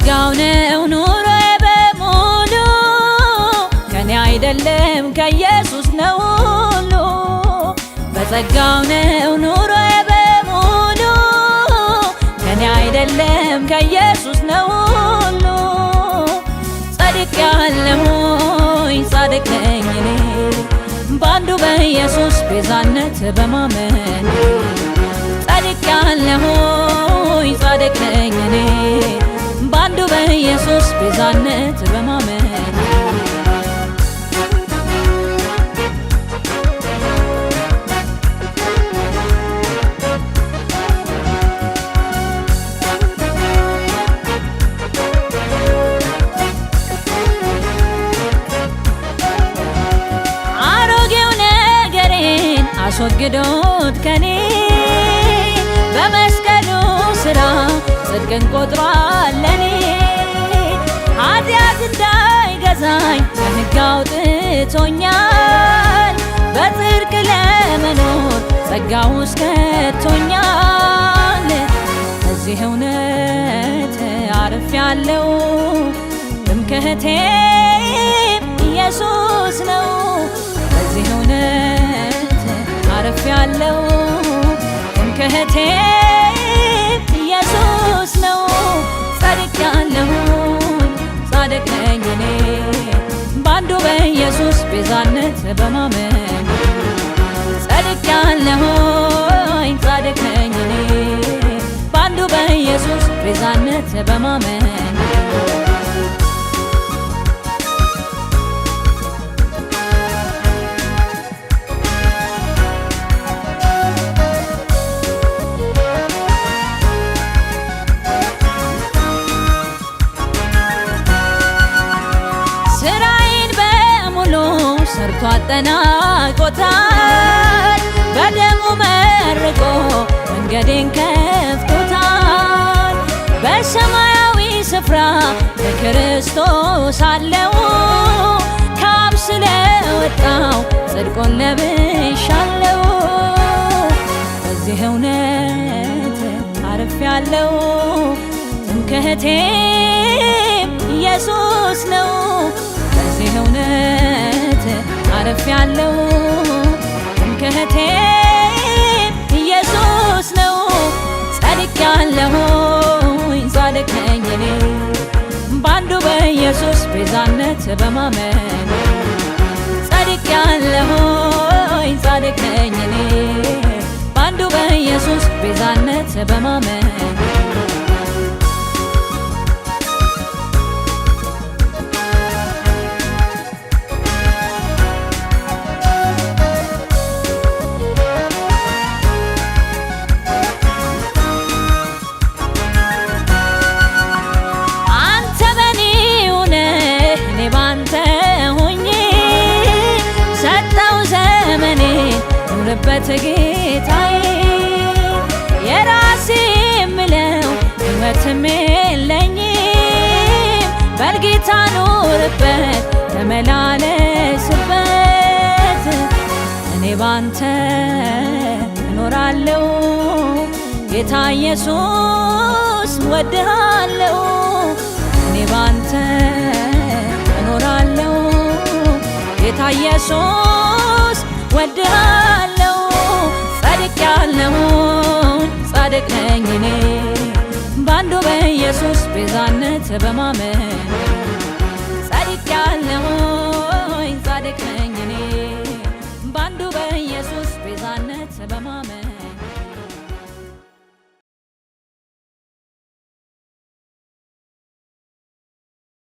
በጸጋው ነው ኑሮዬ በሙሉ ከኔ አይደለም ከኢየሱስ ነው ሁሉ በጸጋው ነው ኑሮዬ በሙሉ ከኔ አይደለም ከኢየሱስ ነው ሁሉ ጸድቄአለሁኝ ጻድቅ ነኝ እኔ ባንዱ በኢየሱስ ቤዛነት በማመን ጸድቄአለሁኝ ጻድቅ ነኝ እኔ ባንዱ በኢየሱስ ቤዛነት በማመን አሮጌው ነገሬን አስወግዶት ከኔ በመስቀሉ ሥራ ጽድቅን ቆጥሯል ለኔ ኃጢአት እንዳይገዛኝ ከሕግ አውጥቶኛል በጽድቅ ለመኖር ጸጋው ውስጥ ከቶኛል በዚህ እውነት አርፌአለሁ ትምክህቴም ኢየሱስ ነው በዚህ እውነት አርፌአለሁ ትምክህቴም ኢየሱስ ነው ጸድቄአለሁኝ ጻድቅ ነኝ እኔ ባንዱ በኢየሱስ ቤዛነት በማመን ጸድቄአለሁኝ ጻድቅ ነኝ እኔ ባንዱ በኢየሱስ ቤዛነት በማመን ሰርቶ አጠናቆታል በደሙ መርቆ መንገዴን ከፍቶታል በሰማያዊ ስፍራ በክርስቶስ አለው ከአብ ስለወጣው ጽድቁን ለብሻለው በዚህ እውነት አርፌአለሁ ትምክህቴም ኢየሱስ ነው በዚህ እውነት አርፌአለሁ ትምክህቴም ኢየሱስ ነው ጸድቄአለሁኝ ጻድቅ ነኝ እኔ ባንዱ በኢየሱስ ቤዛነት በማመን ጸድቄአለሁኝ ጻድቅ ነኝ እኔ ባንዱ በኢየሱስ ቤዛነት በማመን በት ጌታዬ የራሴ የምለው ሕይወትም የለኝም በልጌታ ኑርበት ተመላለስበት እኔ ባንተ እኖራለሁ ጌታ ኢየሱስ ወድሃለሁ እኔ ባንተ እኖራለሁ ጌታ ኢየሱስ ወድሃለሁ ጸድቄአለሁኝ ጻድቅ ነኝ እኔ ባንዱ በኢየሱስ ቤዛነት በማመን ጸድቄአለሁኝ ጻድቅ ነኝ እኔ ባንዱ በኢየሱስ ቤዛነት በማመን